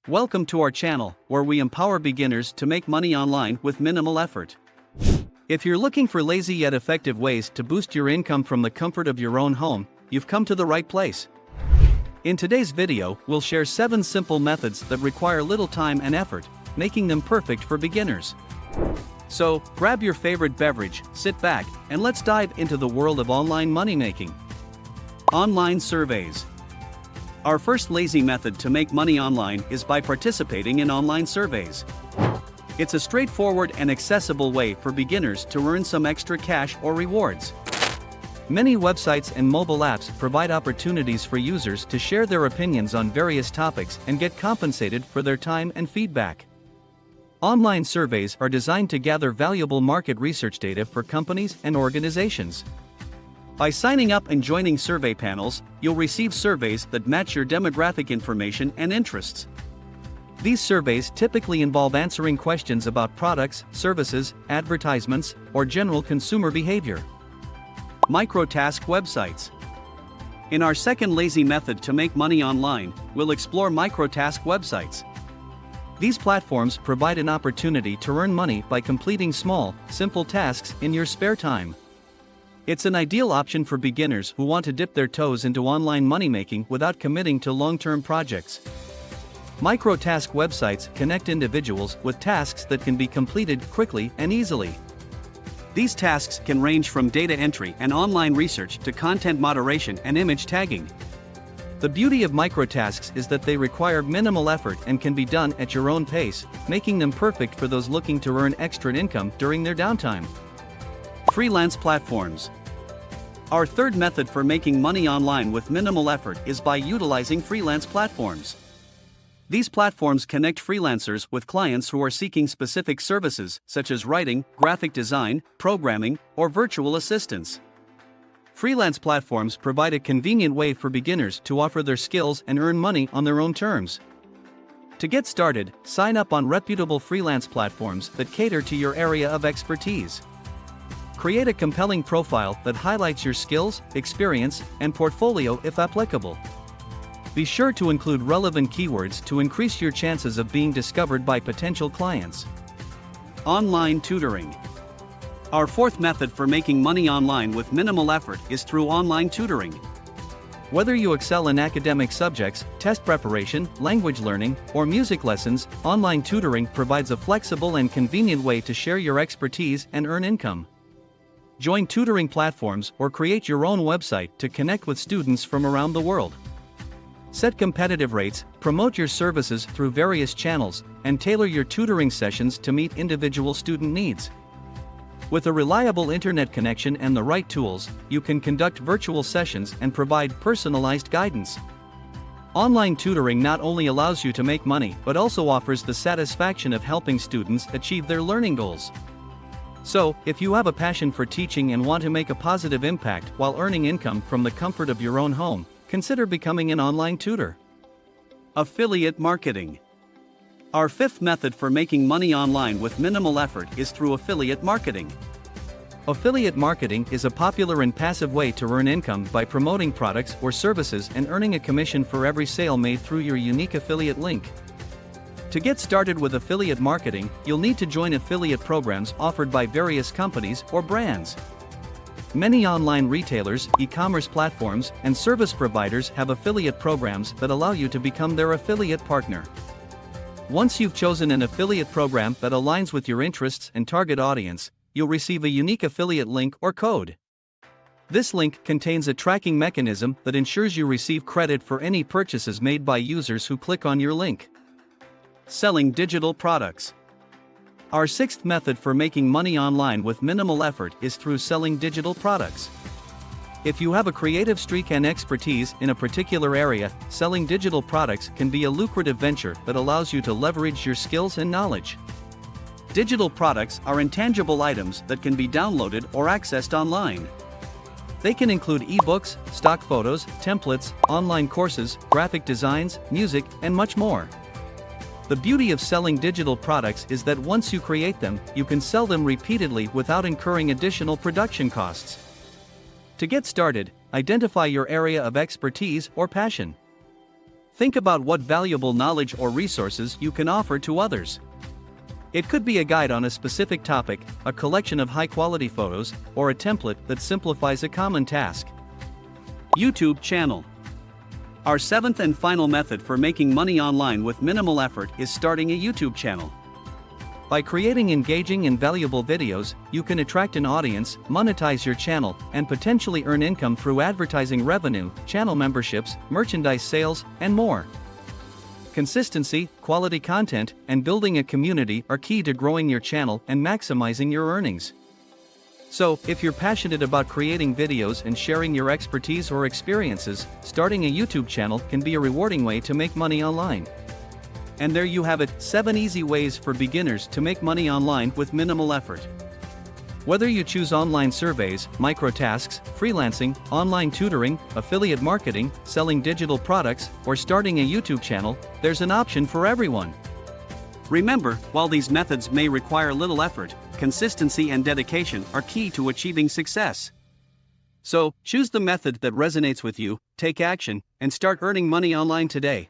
Welcome to our channel, where we empower beginners to make money online with minimal effort. If you're looking for lazy yet effective ways to boost your income from the comfort of your own home, you've come to the right place. In today's video, we'll share 7 simple methods that require little time and effort, making them perfect for beginners. So, grab your favorite beverage, sit back, and let's dive into the world of online money making. Online surveys. Our first lazy method to make money online is by participating in online surveys. It's a straightforward and accessible way for beginners to earn some extra cash or rewards. Many websites and mobile apps provide opportunities for users to share their opinions on various topics and get compensated for their time and feedback. Online surveys are designed to gather valuable market research data for companies and organizations. By signing up and joining survey panels, you'll receive surveys that match your demographic information and interests. These surveys typically involve answering questions about products, services, advertisements, or general consumer behavior. Microtask websites. In our second lazy method to make money online, we'll explore microtask websites. These platforms provide an opportunity to earn money by completing small, simple tasks in your spare time. It's an ideal option for beginners who want to dip their toes into online money making without committing to long-term projects. Microtask websites connect individuals with tasks that can be completed quickly and easily. These tasks can range from data entry and online research to content moderation and image tagging. The beauty of microtasks is that they require minimal effort and can be done at your own pace, making them perfect for those looking to earn extra income during their downtime. Freelance platforms. Our third method for making money online with minimal effort is by utilizing freelance platforms. These platforms connect freelancers with clients who are seeking specific services, such as writing, graphic design, programming, or virtual assistance. Freelance platforms provide a convenient way for beginners to offer their skills and earn money on their own terms. To get started, sign up on reputable freelance platforms that cater to your area of expertise. Create a compelling profile that highlights your skills, experience, and portfolio if applicable. Be sure to include relevant keywords to increase your chances of being discovered by potential clients. Online tutoring. Our fourth method for making money online with minimal effort is through online tutoring. Whether you excel in academic subjects, test preparation, language learning, or music lessons, online tutoring provides a flexible and convenient way to share your expertise and earn income. Join tutoring platforms or create your own website to connect with students from around the world. Set competitive rates, promote your services through various channels, and tailor your tutoring sessions to meet individual student needs. With a reliable internet connection and the right tools, you can conduct virtual sessions and provide personalized guidance. Online tutoring not only allows you to make money but also offers the satisfaction of helping students achieve their learning goals. So, if you have a passion for teaching and want to make a positive impact while earning income from the comfort of your own home, consider becoming an online tutor. Affiliate marketing. Our fifth method for making money online with minimal effort is through affiliate marketing. Affiliate marketing is a popular and passive way to earn income by promoting products or services and earning a commission for every sale made through your unique affiliate link. To get started with affiliate marketing, you'll need to join affiliate programs offered by various companies or brands. Many online retailers, e-commerce platforms, and service providers have affiliate programs that allow you to become their affiliate partner. Once you've chosen an affiliate program that aligns with your interests and target audience, you'll receive a unique affiliate link or code. This link contains a tracking mechanism that ensures you receive credit for any purchases made by users who click on your link. Selling digital products. Our sixth method for making money online with minimal effort is through selling digital products. If you have a creative streak and expertise in a particular area, selling digital products can be a lucrative venture that allows you to leverage your skills and knowledge. Digital products are intangible items that can be downloaded or accessed online. They can include ebooks, stock photos, templates, online courses, graphic designs, music, and much more. The beauty of selling digital products is that once you create them, you can sell them repeatedly without incurring additional production costs. To get started, identify your area of expertise or passion. Think about what valuable knowledge or resources you can offer to others. It could be a guide on a specific topic, a collection of high-quality photos, or a template that simplifies a common task. YouTube channel. Our seventh and final method for making money online with minimal effort is starting a YouTube channel. By creating engaging and valuable videos, you can attract an audience, monetize your channel, and potentially earn income through advertising revenue, channel memberships, merchandise sales, and more. Consistency, quality content, and building a community are key to growing your channel and maximizing your earnings. So, if you're passionate about creating videos and sharing your expertise or experiences, starting a YouTube channel can be a rewarding way to make money online. And there you have it, 7 easy ways for beginners to make money online with minimal effort. Whether you choose online surveys, microtasks, freelancing, online tutoring, affiliate marketing, selling digital products, or starting a YouTube channel, there's an option for everyone. Remember, while these methods may require little effort, consistency and dedication are key to achieving success. So, choose the method that resonates with you, take action, and start earning money online today.